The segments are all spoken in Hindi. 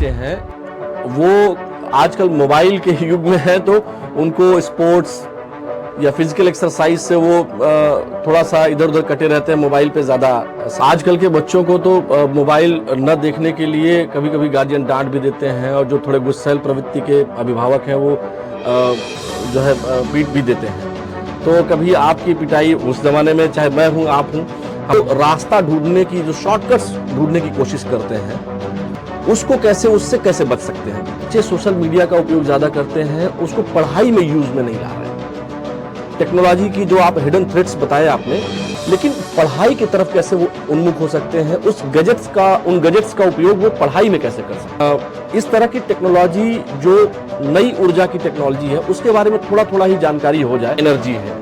बच्चे हैं वो आजकल मोबाइल के युग में हैं, तो उनको स्पोर्ट्स या फिजिकल एक्सरसाइज से वो थोड़ा सा इधर उधर कटे रहते हैं मोबाइल पे ज़्यादा। आजकल के बच्चों को तो मोबाइल न देखने के लिए कभी कभी गार्जियन डांट भी देते हैं, और जो थोड़े गुस्सैल प्रवृत्ति के अभिभावक हैं वो जो है पीट भी देते हैं। तो कभी आपकी पिटाई उस जमाने में, चाहे मैं हूँ आप हूँ, तो रास्ता ढूंढने की, जो शॉर्टकट्स ढूंढने की कोशिश करते हैं, उसको उससे कैसे बच सकते हैं। बच्चे सोशल मीडिया का उपयोग ज्यादा करते हैं, उसको पढ़ाई में यूज में नहीं ला रहे हैं। टेक्नोलॉजी की जो आप हिडन थ्रेट्स बताए आपने, लेकिन पढ़ाई की तरफ कैसे वो उन्मुख हो सकते हैं, उन गैजेट्स का उपयोग वो पढ़ाई में कैसे कर सकते हैं। इस तरह की टेक्नोलॉजी, जो नई ऊर्जा की टेक्नोलॉजी है, उसके बारे में थोड़ा थोड़ा ही जानकारी हो जाए। एनर्जी है,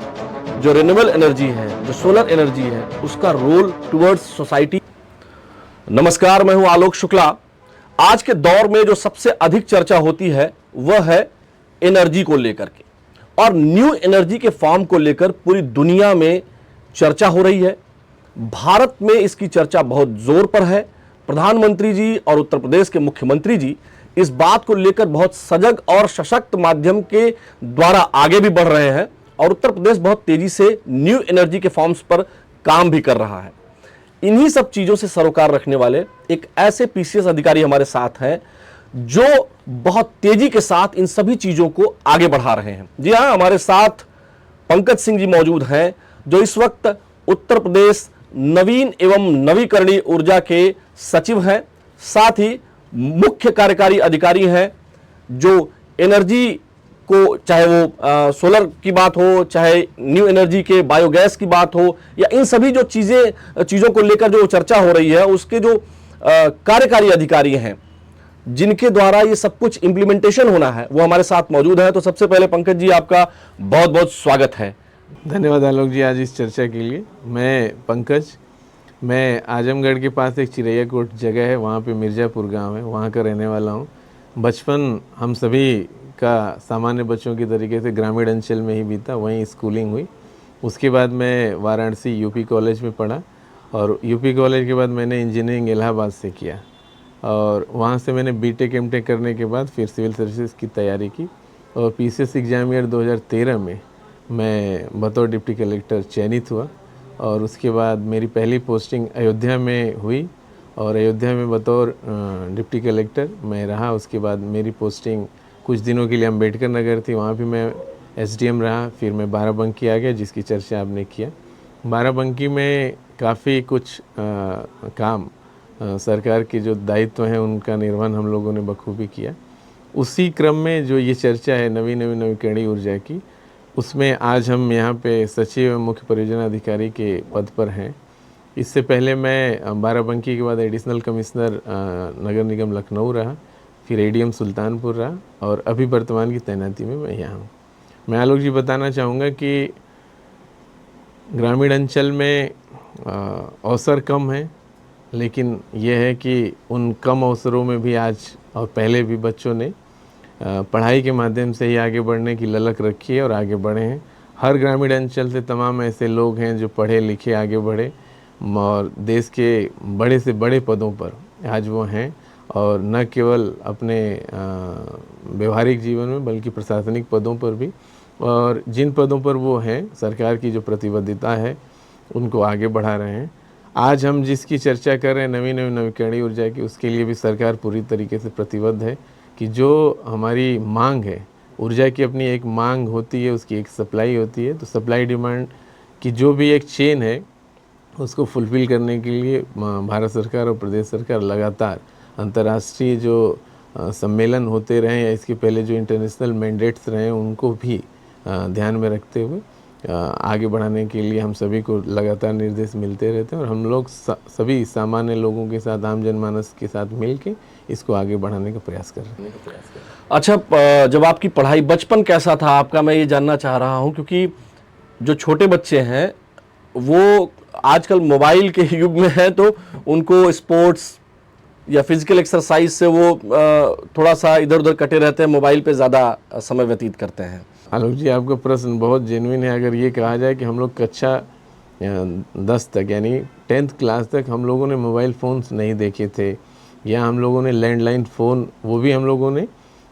जो रिन्यूएबल एनर्जी है, जो सोलर एनर्जी है, उसका रोल टुवर्ड्स सोसाइटी। नमस्कार, मैं हूं आलोक शुक्ला। आज के दौर में जो सबसे अधिक चर्चा होती है वह है एनर्जी को लेकर के, और न्यू एनर्जी के फॉर्म को लेकर पूरी दुनिया में चर्चा हो रही है। भारत में इसकी चर्चा बहुत जोर पर है। प्रधानमंत्री जी और उत्तर प्रदेश के मुख्यमंत्री जी इस बात को लेकर बहुत सजग और सशक्त माध्यम के द्वारा आगे भी बढ़ रहे हैं, और उत्तर प्रदेश बहुत तेजी से न्यू एनर्जी के फॉर्म्स पर काम भी कर रहा है। इन्हीं सब चीजों से सरोकार रखने वाले एक ऐसे पीसीएस अधिकारी हमारे साथ हैं जो बहुत तेजी के साथ इन सभी चीजों को आगे बढ़ा रहे हैं। जी हां, हमारे साथ पंकज सिंह जी मौजूद हैं, जो इस वक्त उत्तर प्रदेश नवीन एवं नवीकरणीय ऊर्जा के सचिव हैं, साथ ही मुख्य कार्यकारी अधिकारी हैं, जो एनर्जी को, चाहे वो सोलर की बात हो, चाहे न्यू एनर्जी के बायोगैस की बात हो, या इन सभी जो चीजों को लेकर जो चर्चा हो रही है, उसके जो कार्यकारी अधिकारी हैं जिनके द्वारा ये सब कुछ इंप्लीमेंटेशन होना है, वो हमारे साथ मौजूद है। तो सबसे पहले पंकज जी, आपका बहुत बहुत स्वागत है। धन्यवाद आलोक जी आज इस चर्चा के लिए। मैं पंकज, मैं आजमगढ़ के पास एक चिरैया कोट जगह है, वहाँ पे मिर्ज़ापुर गांव है, वहाँ का रहने वाला हूँ। बचपन हम सभी का सामान्य बच्चों की तरीके से ग्रामीण अंचल में ही बीता, वहीं स्कूलिंग हुई। उसके बाद मैं वाराणसी यूपी कॉलेज में पढ़ा, और यूपी कॉलेज के बाद मैंने इंजीनियरिंग इलाहाबाद से किया, और वहाँ से मैंने बीटेक एमटेक करने के बाद फिर सिविल सर्विसेज की तैयारी की, और पीसीएस एग्जाम ईयर 2013 में मैं बतौर डिप्टी कलेक्टर चयनित हुआ। और उसके बाद मेरी पहली पोस्टिंग अयोध्या में हुई, और अयोध्या में बतौर डिप्टी कलेक्टर मैं रहा। उसके बाद मेरी पोस्टिंग कुछ दिनों के लिए अम्बेडकर नगर थी, वहाँ भी मैं एसडीएम रहा। फिर मैं बाराबंकी आ गया, जिसकी चर्चा आपने किया। बाराबंकी में काफ़ी कुछ काम सरकार के जो दायित्व हैं उनका निर्वहन हम लोगों ने बखूबी किया। उसी क्रम में जो ये चर्चा है नवीकरणीय ऊर्जा की, उसमें आज हम यहाँ पे सचिव एवं मुख्य परियोजना अधिकारी के पद पर हैं। इससे पहले मैं बाराबंकी के बाद एडिशनल कमिश्नर नगर निगम लखनऊ रहा, फिर एडीएम सुल्तानपुर रहा, और अभी वर्तमान की तैनाती में मैं यहाँ हूँ। मैं आलोक जी बताना चाहूँगा कि ग्रामीण अंचल में अवसर कम है, लेकिन यह है कि उन कम अवसरों में भी आज और पहले भी बच्चों ने पढ़ाई के माध्यम से ही आगे बढ़ने की ललक रखी है और आगे बढ़े हैं। हर ग्रामीण अंचल से तमाम ऐसे लोग हैं जो पढ़े लिखे आगे बढ़े, और देश के बड़े से बड़े पदों पर आज वो हैं, और न केवल अपने व्यवहारिक जीवन में बल्कि प्रशासनिक पदों पर भी। और जिन पदों पर वो हैं, सरकार की जो प्रतिबद्धता है उनको आगे बढ़ा रहे हैं। आज हम जिसकी चर्चा कर रहे हैं नवीकरणीय ऊर्जा की, उसके लिए भी सरकार पूरी तरीके से प्रतिबद्ध है कि जो हमारी मांग है, ऊर्जा की अपनी एक मांग होती है, उसकी एक सप्लाई होती है। तो सप्लाई डिमांड की जो भी एक चेन है, उसको फुलफ़िल करने के लिए भारत सरकार और प्रदेश सरकार लगातार अंतर्राष्ट्रीय जो सम्मेलन होते रहे, या इसके पहले जो इंटरनेशनल मैंडेट्स रहे, उनको भी ध्यान में रखते हुए आगे बढ़ाने के लिए हम सभी को लगातार निर्देश मिलते रहते हैं, और हम लोग सभी सामान्य लोगों के साथ, आम जनमानस के साथ मिलके इसको आगे बढ़ाने का प्रयास कर रहे हैं। अच्छा, जब आपकी पढ़ाई, बचपन कैसा था आपका, मैं ये जानना चाह रहा हूँ, क्योंकि जो छोटे बच्चे हैं वो आजकल मोबाइल के युग में हैं, तो उनको स्पोर्ट्स या फिजिकल एक्सरसाइज से वो थोड़ा सा इधर उधर कटे रहते हैं, मोबाइल पे ज़्यादा समय व्यतीत करते हैं। आलोक जी, आपका प्रश्न बहुत जेन्युइन है। अगर ये कहा जाए कि हम लोग कक्षा 10 तक यानी 10th क्लास तक हम लोगों ने मोबाइल फ़ोन्स नहीं देखे थे, या हम लोगों ने लैंडलाइन फ़ोन, वो भी हम लोगों ने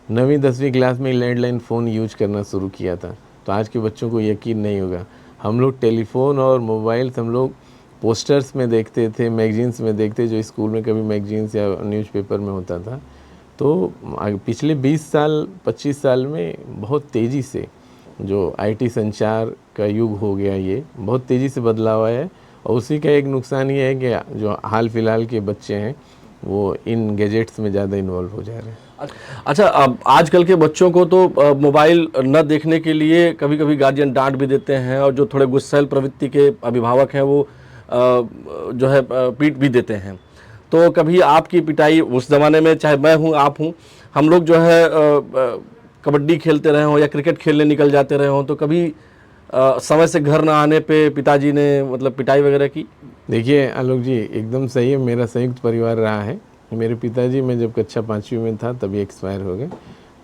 9वीं 10वीं क्लास में लैंडलाइन फ़ोन यूज करना शुरू किया था। तो आज के बच्चों को यकीन नहीं होगा। हम लोग टेलीफ़ोन और मोबाइल्स हम लोग पोस्टर्स में देखते थे, मैगज़ीन्स में देखते, जो स्कूल में कभी मैगज़ीन्स या न्यूज़पेपर में होता था। तो पिछले 20 साल 25 साल में बहुत तेज़ी से जो आईटी संचार का युग हो गया, ये बहुत तेज़ी से बदलाव आया है। और उसी का एक नुकसान ये है कि जो हाल फिलहाल के बच्चे हैं वो इन गैजेट्स में ज़्यादा इन्वॉल्व हो जा रहे हैं। अच्छा, अब आजकल के बच्चों को तो मोबाइल न देखने के लिए कभी कभी गार्जियन डांट भी देते हैं, और जो थोड़े गुस्सैल प्रवृत्ति के अभिभावक हैं वो जो है पीट भी देते हैं। तो कभी आपकी पिटाई उस ज़माने में, चाहे मैं हूँ आप हूँ, हम लोग जो है कबड्डी खेलते रहे हों या क्रिकेट खेलने निकल जाते रहे हों, तो कभी समय से घर ना आने पे पिताजी ने मतलब पिटाई वगैरह की? देखिए आलोक जी, एकदम सही है। मेरा संयुक्त परिवार रहा है। मेरे पिताजी, मैं जब कक्षा 5वीं में था तभी एक्सपायर हो गए।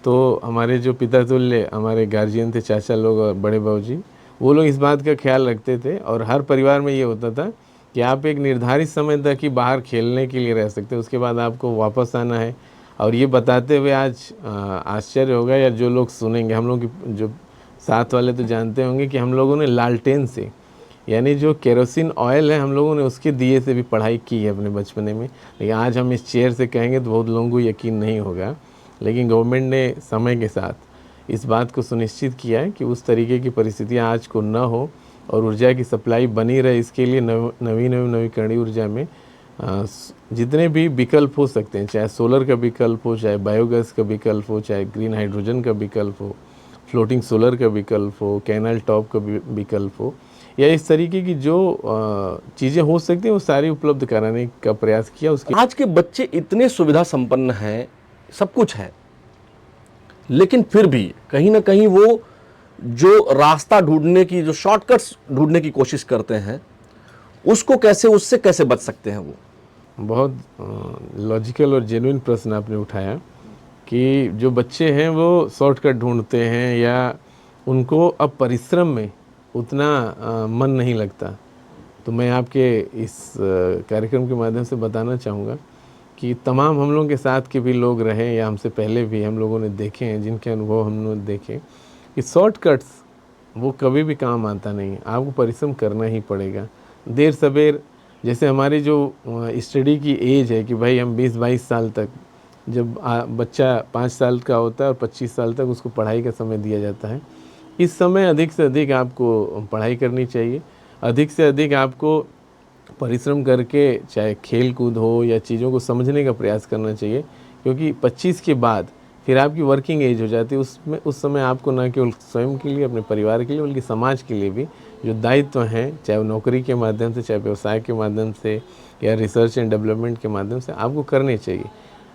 तो हमारे जो पिता तुल्य हमारे गार्जियन थे, चाचा लोग और बड़े बाबूजी, वो लोग इस बात का ख्याल रखते थे। और हर परिवार में ये होता था कि आप एक निर्धारित समय तक ही बाहर खेलने के लिए रह सकते हैं, उसके बाद आपको वापस आना है। और ये बताते हुए आज आश्चर्य होगा, या जो लोग सुनेंगे, हम लोग जो साथ वाले तो जानते होंगे कि हम लोगों ने लालटेन से, यानी जो केरोसिन ऑयल है, हम लोगों ने उसके दिए से भी पढ़ाई की है अपने बचपने में। लेकिन आज हम इस चेयर से कहेंगे तो बहुत लोगों को यकीन नहीं होगा। लेकिन गवर्नमेंट ने समय के साथ इस बात को सुनिश्चित किया है कि उस तरीके की परिस्थितियाँ आज को न हो और ऊर्जा की सप्लाई बनी रहे। इसके लिए नवीकरणीय ऊर्जा में जितने भी विकल्प हो सकते हैं, चाहे सोलर का विकल्प हो, चाहे बायोगैस का विकल्प हो, चाहे ग्रीन हाइड्रोजन का विकल्प हो, फ्लोटिंग सोलर का विकल्प हो, कैनल टॉप का विकल्प हो, या इस तरीके की जो चीज़ें हो सकती हैं वो सारी उपलब्ध कराने का प्रयास किया। उसके आज के बच्चे इतने सुविधा संपन्न हैं, सब कुछ है, लेकिन फिर भी कहीं ना कहीं वो जो रास्ता ढूंढने की, जो शॉर्टकट्स ढूंढने की कोशिश करते हैं, उससे कैसे बच सकते हैं वो? बहुत लॉजिकल और जेन्युइन प्रश्न आपने उठाया कि जो बच्चे हैं वो शॉर्टकट ढूंढते हैं, या उनको अब परिश्रम में उतना मन नहीं लगता। तो मैं आपके इस कार्यक्रम के माध्यम से बताना चाहूँगा कि तमाम हम लोगों के साथ के भी लोग रहे, या हमसे पहले भी हम लोगों ने देखे हैं, जिनके अनुभव हमने देखे कि शॉर्टकट्स वो कभी भी काम आता नहीं। आपको परिश्रम करना ही पड़ेगा, देर सवेर। जैसे हमारी जो स्टडी की एज है कि भाई हम 20-22 साल तक, जब बच्चा 5 साल का होता है और 25 साल तक उसको पढ़ाई का समय दिया जाता है, इस समय अधिक से अधिक आपको पढ़ाई करनी चाहिए। अधिक से अधिक आपको परिश्रम करके, चाहे खेल कूद हो या चीज़ों को समझने का प्रयास करना चाहिए। क्योंकि 25 के बाद फिर आपकी वर्किंग एज हो जाती है। उस समय आपको न केवल स्वयं के लिए, अपने परिवार के लिए, बल्कि समाज के लिए भी जो दायित्व हैं, चाहे वो नौकरी के माध्यम से, चाहे व्यवसाय के माध्यम से, या रिसर्च एंड डेवलपमेंट के माध्यम से, आपको करने चाहिए।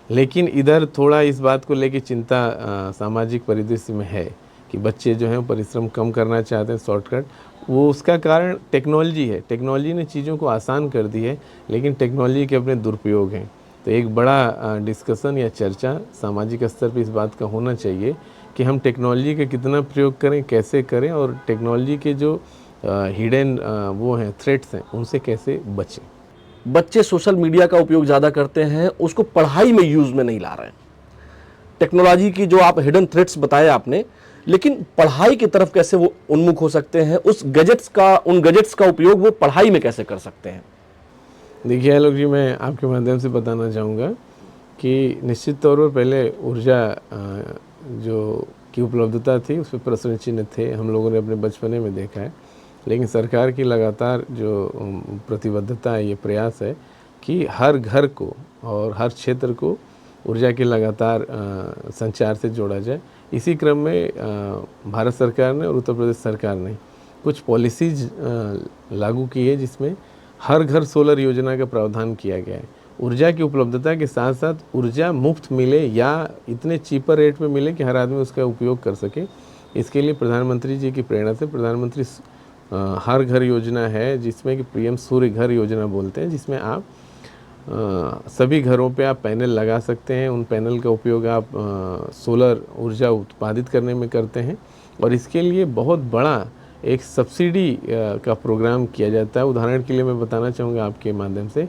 लेकिन इधर थोड़ा इस बात को लेकर चिंता सामाजिक परिदृश्य में है कि बच्चे जो हैं परिश्रम कम करना चाहते हैं, शॉर्टकट। वो उसका कारण टेक्नोलॉजी है। टेक्नोलॉजी ने चीज़ों को आसान कर दी है, लेकिन टेक्नोलॉजी के अपने दुरुपयोग हैं। तो एक बड़ा डिस्कशन या चर्चा सामाजिक स्तर पर इस बात का होना चाहिए कि हम टेक्नोलॉजी का कितना प्रयोग करें, कैसे करें, और टेक्नोलॉजी के जो हिडन वो हैं, थ्रेट्स हैं, उनसे कैसे बचें। बच्चे सोशल मीडिया का उपयोग ज़्यादा करते हैं, उसको पढ़ाई में यूज़ में नहीं ला रहे हैं। टेक्नोलॉजी की जो आप हिडन थ्रेट्स बताए आपने, लेकिन पढ़ाई की तरफ कैसे वो उन्मुख हो सकते हैं? उन गैजेट्स का उपयोग वो पढ़ाई में कैसे कर सकते हैं? देखिए आलोक जी, मैं आपके माध्यम से बताना चाहूँगा कि निश्चित तौर पर पहले ऊर्जा जो की उपलब्धता थी उस पर प्रश्न चिन्ह थे, हम लोगों ने अपने बचपने में देखा है। लेकिन सरकार की लगातार जो प्रतिबद्धता है, ये प्रयास है कि हर घर को और हर क्षेत्र को ऊर्जा के लगातार संचार से जोड़ा जाए। इसी क्रम में भारत सरकार ने और उत्तर प्रदेश सरकार ने कुछ पॉलिसीज लागू की है, जिसमें हर घर सोलर योजना का प्रावधान किया गया है। ऊर्जा की उपलब्धता के साथ साथ ऊर्जा मुफ्त मिले, या इतने चीपर रेट में मिले कि हर आदमी उसका उपयोग कर सके। इसके लिए प्रधानमंत्री जी की प्रेरणा से प्रधानमंत्री हर घर योजना है, जिसमें कि पीएम सूर्य घर योजना बोलते हैं, जिसमें आप सभी घरों पे आप पैनल लगा सकते हैं। उन पैनल का उपयोग आप सोलर ऊर्जा उत्पादित करने में करते हैं, और इसके लिए बहुत बड़ा एक सब्सिडी का प्रोग्राम किया जाता है। उदाहरण के लिए मैं बताना चाहूँगा आपके माध्यम से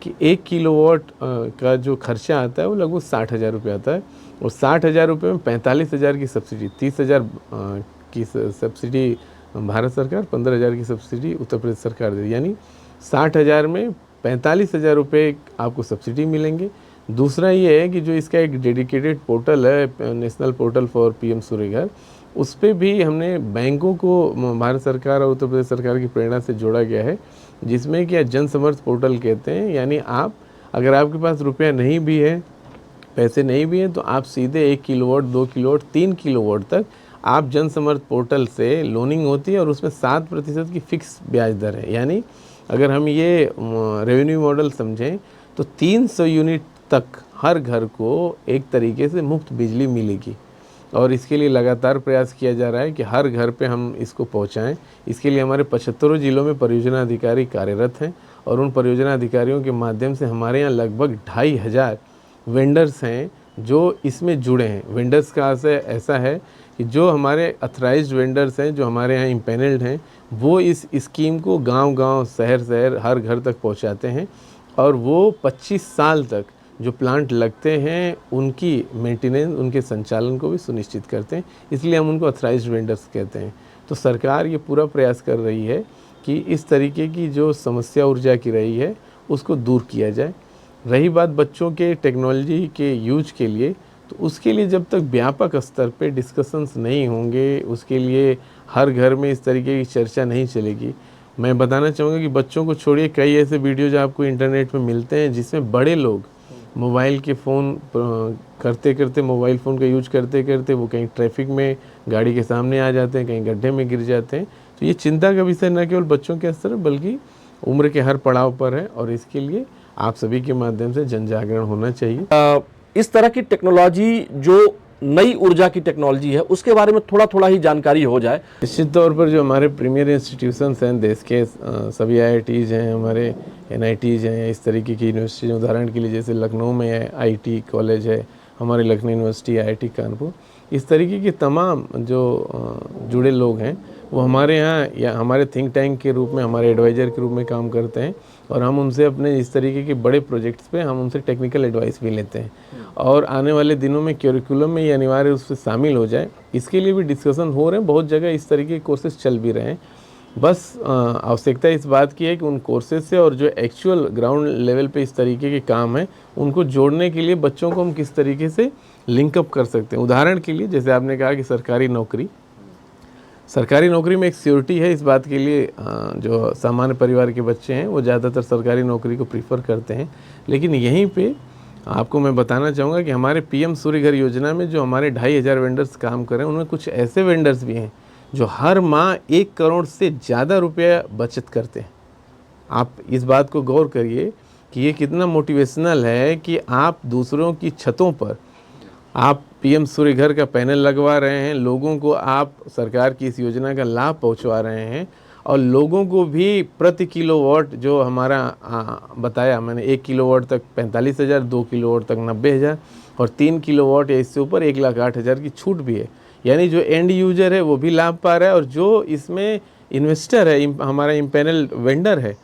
कि 1 किलोवाट का जो खर्चा आता है वो लगभग 60,000 रुपये आता है, और 60,000 रुपये में 45,000 की सब्सिडी, 30,000 की सब्सिडी भारत सरकार, 15,000 की सब्सिडी उत्तर प्रदेश सरकार दे, यानी 60,000 में 45,000 रुपये आपको सब्सिडी मिलेंगे। दूसरा ये है कि जो इसका एक डेडिकेटेड पोर्टल है, नेशनल पोर्टल फॉर पीएम सूर्य घर, उस पर भी हमने बैंकों को भारत सरकार और उत्तर प्रदेश सरकार की प्रेरणा से जोड़ा गया है, जिसमें कि जन समर्थ पोर्टल कहते हैं। यानी आप, अगर आपके पास रुपया नहीं भी है, पैसे नहीं भी हैं, तो आप सीधे 1 किलोवाट, 2 किलोवाट, 3 किलोवाट तक आप जन समर्थ पोर्टल से लोनिंग होती है, और उसमें 7% की फिक्स ब्याज दर है। यानी अगर हम ये रेवेन्यू मॉडल समझें तो 300 यूनिट तक हर घर को एक तरीके से मुफ्त बिजली मिलेगी, और इसके लिए लगातार प्रयास किया जा रहा है कि हर घर पे हम इसको पहुंचाएं। इसके लिए हमारे 75 जिलों में परियोजना अधिकारी कार्यरत हैं, और उन परियोजना अधिकारियों के माध्यम से हमारे यहाँ लगभग 2,500 वेंडर्स हैं जो इसमें जुड़े हैं। वेंडर्स का ऐसा है कि जो हमारे अथराइज्ड वेंडर्स हैं, जो हमारे यहाँ इम्पेनल्ड हैं, वो इस स्कीम को गांव-गांव, शहर-शहर, हर घर तक पहुँचाते हैं, और वो 25 साल तक जो प्लांट लगते हैं उनकी मेंटेनेंस, उनके संचालन को भी सुनिश्चित करते हैं। इसलिए हम उनको अथराइज्ड वेंडर्स कहते हैं। तो सरकार ये पूरा प्रयास कर रही है कि इस तरीके की जो समस्या ऊर्जा की रही है उसको दूर किया जाए। रही बात बच्चों के टेक्नोलॉजी के यूज के लिए, तो उसके लिए जब तक व्यापक स्तर पे डिस्कशंस नहीं होंगे, उसके लिए हर घर में इस तरीके की चर्चा नहीं चलेगी। मैं बताना चाहूँगा कि बच्चों को छोड़िए, कई ऐसे वीडियोज आपको इंटरनेट में मिलते हैं जिसमें बड़े लोग मोबाइल के फ़ोन करते करते, मोबाइल फ़ोन का यूज करते करते वो कहीं ट्रैफिक में गाड़ी के सामने आ जाते हैं, कहीं गड्ढे में गिर जाते हैं। तो ये चिंता का विषय न केवल बच्चों के स्तर बल्कि उम्र के हर पड़ाव पर है, और इसके लिए आप सभी के माध्यम से जन जागरण होना चाहिए। इस तरह की टेक्नोलॉजी, जो नई ऊर्जा की टेक्नोलॉजी है, उसके बारे में थोड़ा थोड़ा ही जानकारी हो जाए। निश्चित तौर पर जो हमारे प्रीमियर इंस्टीट्यूशंस हैं देश के, सभी IITs हैं, हमारे NITs हैं, इस तरीके की यूनिवर्सिटी, उदाहरण के लिए जैसे लखनऊ में है IT कॉलेज है, हमारे लखनऊ यूनिवर्सिटी, IIT कानपुर, इस तरीके के तमाम जो जुड़े लोग हैं वो हमारे यहाँ या हमारे थिंक टैंक के रूप में, हमारे एडवाइज़र के रूप में काम करते हैं, और हम उनसे अपने इस तरीके के बड़े प्रोजेक्ट्स पे हम उनसे टेक्निकल एडवाइस भी लेते हैं, और आने वाले दिनों में करिकुलम में ये अनिवार्य रूप से शामिल हो जाए, इसके लिए भी डिस्कशन हो रहे हैं। बहुत जगह इस तरीके के कोर्सेज चल भी रहे हैं। बस आवश्यकता इस बात की है कि उन कोर्सेज से और जो एक्चुअल ग्राउंड लेवल पे इस तरीके के काम है उनको जोड़ने के लिए बच्चों को हम किस तरीके से लिंकअप कर सकते हैं। उदाहरण के लिए जैसे आपने कहा कि सरकारी नौकरी में एक सिक्योरिटी है। इस बात के लिए जो सामान्य परिवार के बच्चे हैं वो ज़्यादातर सरकारी नौकरी को प्रीफर करते हैं, लेकिन यहीं पे आपको मैं बताना चाहूँगा कि हमारे PM सूर्य घर योजना में जो हमारे 2,500 वेंडर्स काम कर रहे हैं, उनमें कुछ ऐसे वेंडर्स भी हैं जो हर माह 1 करोड़ से ज़्यादा रुपया बचत करते हैं। आप इस बात को गौर करिए कि ये कितना मोटिवेशनल है कि आप दूसरों की छतों पर आप PM सूर्य घर का पैनल लगवा रहे हैं, लोगों को आप सरकार की इस योजना का लाभ पहुंचवा रहे हैं, और लोगों को भी प्रति किलोवाट जो हमारा बताया मैंने, 1 किलोवाट तक 45,000, 2 किलोवाट तक 90,000, और 3 किलोवाट या इससे ऊपर 1,08,000 की छूट भी है। यानी जो एंड यूजर है वो भी लाभ पा रहा है, और जो इसमें इन्वेस्टर है, हमारा इम्पैनल वेंडर है,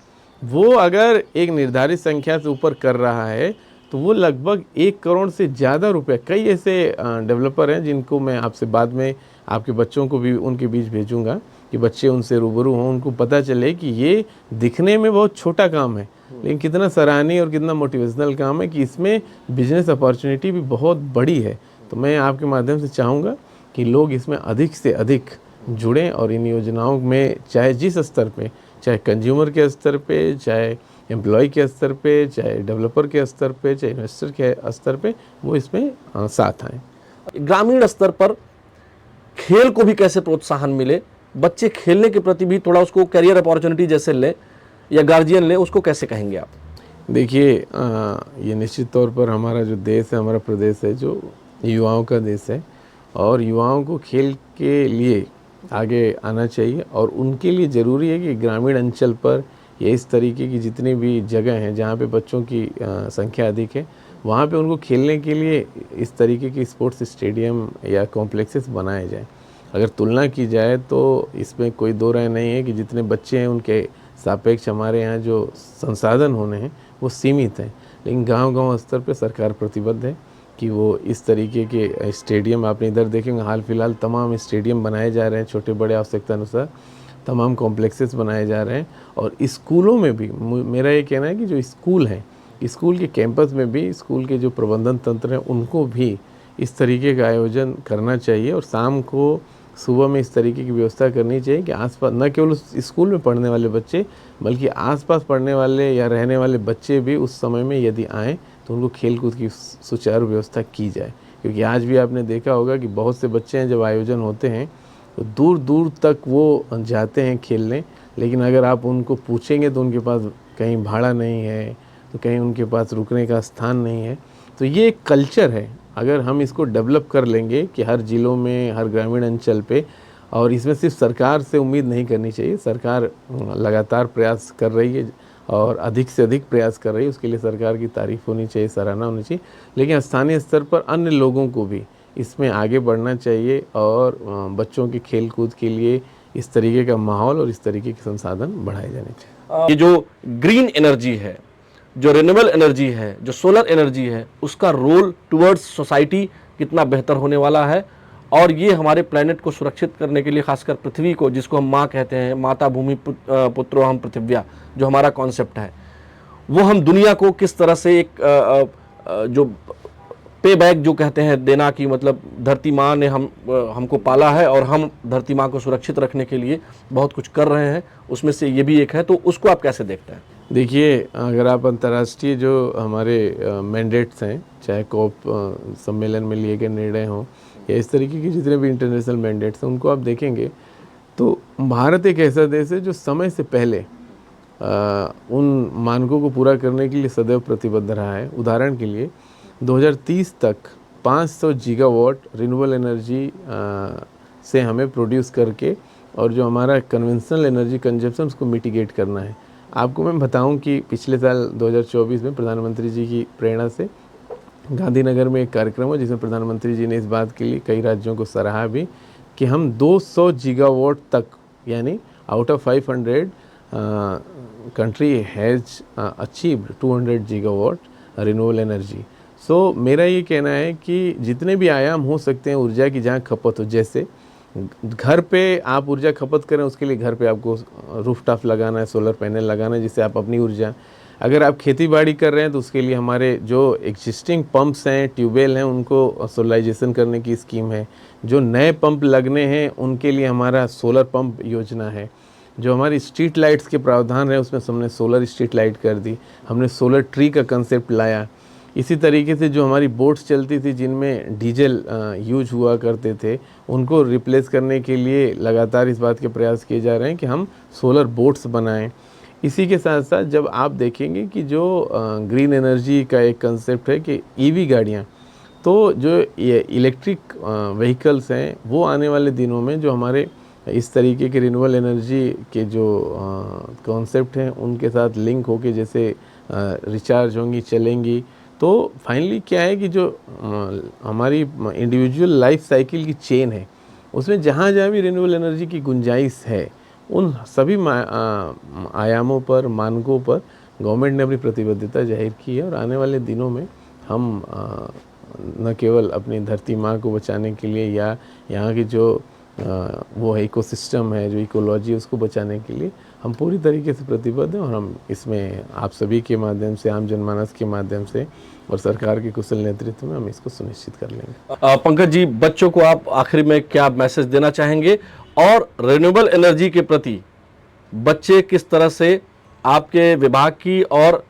वो अगर एक निर्धारित संख्या से ऊपर कर रहा है तो वो लगभग 1 करोड़ से ज़्यादा रुपए, कई ऐसे डेवलपर हैं जिनको मैं आपसे बाद में आपके बच्चों को भी उनके बीच भेजूंगा कि बच्चे उनसे रूबरू हों, उनको पता चले कि ये दिखने में बहुत छोटा काम है लेकिन कितना सराहनीय और कितना मोटिवेशनल काम है, कि इसमें बिजनेस अपॉर्चुनिटी भी बहुत बड़ी है। तो मैं आपके माध्यम से चाहूँगा कि लोग इसमें अधिक से अधिक जुड़ें, और इन योजनाओं में चाहे जिस स्तर पे, चाहे कंज्यूमर के स्तर पे, चाहे एम्प्लॉय के स्तर पे, चाहे डेवलपर के स्तर पे, चाहे इन्वेस्टर के स्तर पे, वो इसमें साथ आएँ। ग्रामीण स्तर पर खेल को भी कैसे प्रोत्साहन मिले, बच्चे खेलने के प्रति भी थोड़ा उसको करियर अपॉर्चुनिटी जैसे ले या गार्जियन ले, उसको कैसे कहेंगे आप? देखिए, ये निश्चित तौर पर हमारा जो देश है, हमारा प्रदेश है, जो युवाओं का देश है, और युवाओं को खेल के लिए आगे आना चाहिए, और उनके लिए ज़रूरी है कि ग्रामीण अंचल पर या इस तरीके की जितनी भी जगह हैं जहाँ पे बच्चों की संख्या अधिक है, वहाँ पे उनको खेलने के लिए इस तरीके की स्पोर्ट्स स्टेडियम या कॉम्प्लेक्सेस बनाए जाएं। अगर तुलना की जाए तो इसमें कोई दो राय नहीं है कि जितने बच्चे हैं उनके सापेक्ष हमारे यहाँ जो संसाधन होने हैं वो सीमित हैं। लेकिन गांव-गांव स्तर पे सरकार प्रतिबद्ध है कि वो इस तरीके के स्टेडियम, आपने इधर देखेंगे हाल फिलहाल तमाम स्टेडियम बनाए जा रहे हैं, छोटे बड़े आवश्यकता अनुसार तमाम कॉम्प्लेक्सेस बनाए जा रहे हैं। और स्कूलों में भी मेरा ये कहना है कि जो स्कूल हैं, स्कूल के कैंपस में भी स्कूल के जो प्रबंधन तंत्र हैं उनको भी इस तरीके का आयोजन करना चाहिए। और शाम को सुबह में इस तरीके की व्यवस्था करनी चाहिए कि आसपास न केवल उस स्कूल में पढ़ने वाले बच्चे बल्कि आसपास पढ़ने वाले या रहने वाले बच्चे भी उस समय में यदि आएँ तो उनको खेलकूद की सुचारू व्यवस्था की जाए। क्योंकि आज भी आपने देखा होगा कि बहुत से बच्चे हैं, जब आयोजन होते हैं तो दूर दूर तक वो जाते हैं खेलने, लेकिन अगर आप उनको पूछेंगे तो उनके पास कहीं भाड़ा नहीं है, तो कहीं उनके पास रुकने का स्थान नहीं है। तो ये एक कल्चर है, अगर हम इसको डेवलप कर लेंगे कि हर ज़िलों में, हर ग्रामीण अंचल पे, और इसमें सिर्फ सरकार से उम्मीद नहीं करनी चाहिए, सरकार लगातार प्रयास कर रही है और अधिक से अधिक प्रयास कर रही है, उसके लिए सरकार की तारीफ़ होनी चाहिए, सराहना होनी चाहिए। लेकिन स्थानीय स्तर पर अन्य लोगों को भी इसमें आगे बढ़ना चाहिए और बच्चों के खेल कूद के लिए इस तरीके का माहौल और इस तरीके के संसाधन बढ़ाए जाने चाहिए। ये जो ग्रीन एनर्जी है, जो रिन्यूएबल एनर्जी है, जो सोलर एनर्जी है, उसका रोल टुवर्ड्स सोसाइटी कितना बेहतर होने वाला है, और ये हमारे प्लेनेट को सुरक्षित करने के लिए, खासकर पृथ्वी को, जिसको हम माँ कहते हैं, माता भूमि पुत्रो हम पृथिव्या, जो हमारा कॉन्सेप्ट है, वो हम दुनिया को किस तरह से एक जो पे बैक जो कहते हैं देना, की मतलब धरती माँ ने हमको पाला है और हम धरती माँ को सुरक्षित रखने के लिए बहुत कुछ कर रहे हैं, उसमें से ये भी एक है। तो उसको आप कैसे देखते हैं? देखिए, अगर आप अंतर्राष्ट्रीय जो हमारे मैंडेट्स हैं, चाहे कॉप सम्मेलन में लिए गए निर्णय हों या इस तरीके के जितने भी इंटरनेशनल मैंडेट्स हैं, उनको आप देखेंगे तो भारत एक ऐसा देश है जो समय से पहले उन मानकों को पूरा करने के लिए सदैव प्रतिबद्ध रहा है। उदाहरण के लिए 2030 तक 500 गीगावाट रिन्यूएबल एनर्जी से हमें प्रोड्यूस करके और जो हमारा कन्वेंशनल एनर्जी कंजप्शन उसको मिटिगेट करना है। आपको मैं बताऊं कि पिछले साल 2024 में प्रधानमंत्री जी की प्रेरणा से गांधीनगर में एक कार्यक्रम हुआ जिसमें प्रधानमंत्री जी ने इस बात के लिए कई राज्यों को सराहा भी कि हम 200 गीगावाट तक, यानी out of 500 country has achieved 200 gigawatt renewable energy. So मेरा ये कहना है कि जितने भी आयाम हो सकते हैं ऊर्जा की जहाँ खपत हो, जैसे घर पे आप ऊर्जा खपत करें, उसके लिए घर पे आपको रूफटॉप लगाना है, सोलर पैनल लगाना है, जिससे आप अपनी ऊर्जा, अगर आप खेती बाड़ी कर रहे हैं तो उसके लिए हमारे जो एग्जिस्टिंग पंप्स हैं, ट्यूबवेल हैं, उनको सोलराइजेशन करने की स्कीम है। जो नए पंप लगने हैं उनके लिए हमारा सोलर पंप योजना है। जो हमारी स्ट्रीट लाइट्स के प्रावधान है उसमें हमने सोलर स्ट्रीट लाइट कर दी, हमने सोलर ट्री का कंसेप्ट लाया। इसी तरीके से जो हमारी बोट्स चलती थी जिनमें डीजल यूज हुआ करते थे, उनको रिप्लेस करने के लिए लगातार इस बात के प्रयास किए जा रहे हैं कि हम सोलर बोट्स बनाएं। इसी के साथ साथ जब आप देखेंगे कि जो ग्रीन एनर्जी का एक कंसेप्ट है कि ईवी गाड़ियां, तो जो ये इलेक्ट्रिक व्हीकल्स हैं वो आने वाले दिनों में जो हमारे इस तरीके के रिन्यूएबल एनर्जी के जो कॉन्सेप्ट हैं उनके साथ लिंक होके जैसे रिचार्ज होंगी, चलेंगी, तो फाइनली क्या है कि जो हमारी इंडिविजुअल लाइफ साइकिल की चेन है उसमें जहाँ जहाँ भी रिन्यूएबल एनर्जी की गुंजाइश है, उन सभी आयामों पर, मानकों पर गवर्नमेंट ने अपनी प्रतिबद्धता जाहिर की है। और आने वाले दिनों में हम न केवल अपनी धरती माँ को बचाने के लिए या यहाँ की जो वो इकोसिस्टम है, जो इकोलॉजी, उसको बचाने के लिए हम पूरी तरीके से प्रतिबद्ध हैं। और हम इसमें आप सभी के माध्यम से, आम जनमानस के माध्यम से और सरकार के कुशल नेतृत्व में हम इसको सुनिश्चित कर लेंगे। पंकज जी, बच्चों को आप आखिर में क्या मैसेज देना चाहेंगे, और रिन्यूएबल एनर्जी के प्रति बच्चे किस तरह से आपके विभाग की और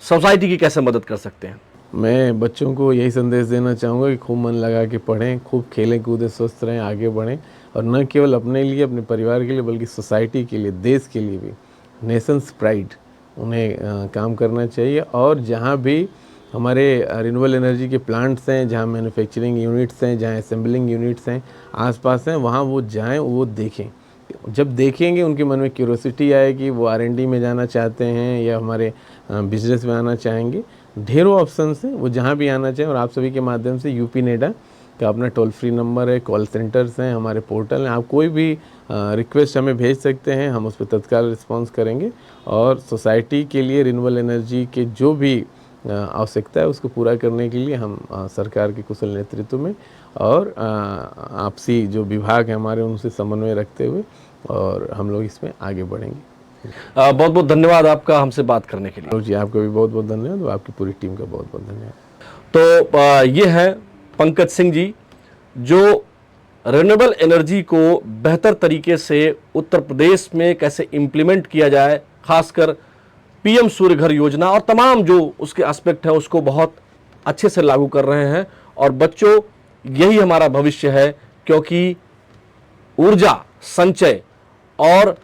सोसाइटी की कैसे मदद कर सकते हैं? मैं बच्चों को यही संदेश देना चाहूँगा कि खूब मन लगा के पढ़ें, खूब खेलें कूदें, स्वस्थ रहें, आगे बढ़ें, और न केवल अपने लिए, अपने परिवार के लिए, बल्कि सोसाइटी के लिए, देश के लिए भी, नेशंस प्राइड, उन्हें काम करना चाहिए। और जहाँ भी हमारे रिन्यूएबल एनर्जी के प्लांट्स हैं, जहाँ मैन्युफैक्चरिंग यूनिट्स हैं, जहाँ असेंबलिंग यूनिट्स हैं आसपास हैं, वहाँ वो जाएं, वो देखें। जब देखेंगे उनके मन में क्यूरोसिटी आएगी, वो R&D में जाना चाहते हैं या हमारे बिजनेस में आना चाहेंगे। ढेरों ऑप्शंस हैं, वो जहाँ भी आना चाहें। और आप सभी के माध्यम से यूपी नेडा कि अपना टोल फ्री नंबर है, कॉल सेंटर्स हैं, हमारे पोर्टल हैं, आप कोई भी रिक्वेस्ट हमें भेज सकते हैं, हम उस पर तत्काल रिस्पॉन्स करेंगे और सोसाइटी के लिए रिन्यूएबल एनर्जी के जो भी आवश्यकता है उसको पूरा करने के लिए हम सरकार के कुशल नेतृत्व में और आपसी जो विभाग हैं हमारे उनसे समन्वय रखते हुए और हम लोग इसमें आगे बढ़ेंगे। बहुत बहुत धन्यवाद आपका हमसे बात करने के लिए। जी आपका भी बहुत बहुत धन्यवाद और आपकी पूरी टीम का बहुत बहुत धन्यवाद। तो ये हैं पंकज सिंह जी, जो रिन्यूएबल एनर्जी को बेहतर तरीके से उत्तर प्रदेश में कैसे इम्प्लीमेंट किया जाए, खासकर पीएम सूर्य घर योजना और तमाम जो उसके एस्पेक्ट है उसको बहुत अच्छे से लागू कर रहे हैं। और बच्चों, यही हमारा भविष्य है, क्योंकि ऊर्जा संचय और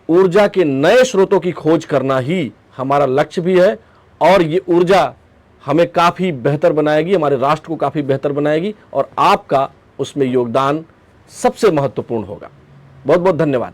ऊर्जा के नए स्रोतों की खोज करना ही हमारा लक्ष्य भी है और ये ऊर्जा हमें काफ़ी बेहतर बनाएगी, हमारे राष्ट्र को काफ़ी बेहतर बनाएगी और आपका उसमें योगदान सबसे महत्वपूर्ण होगा। बहुत बहुत धन्यवाद।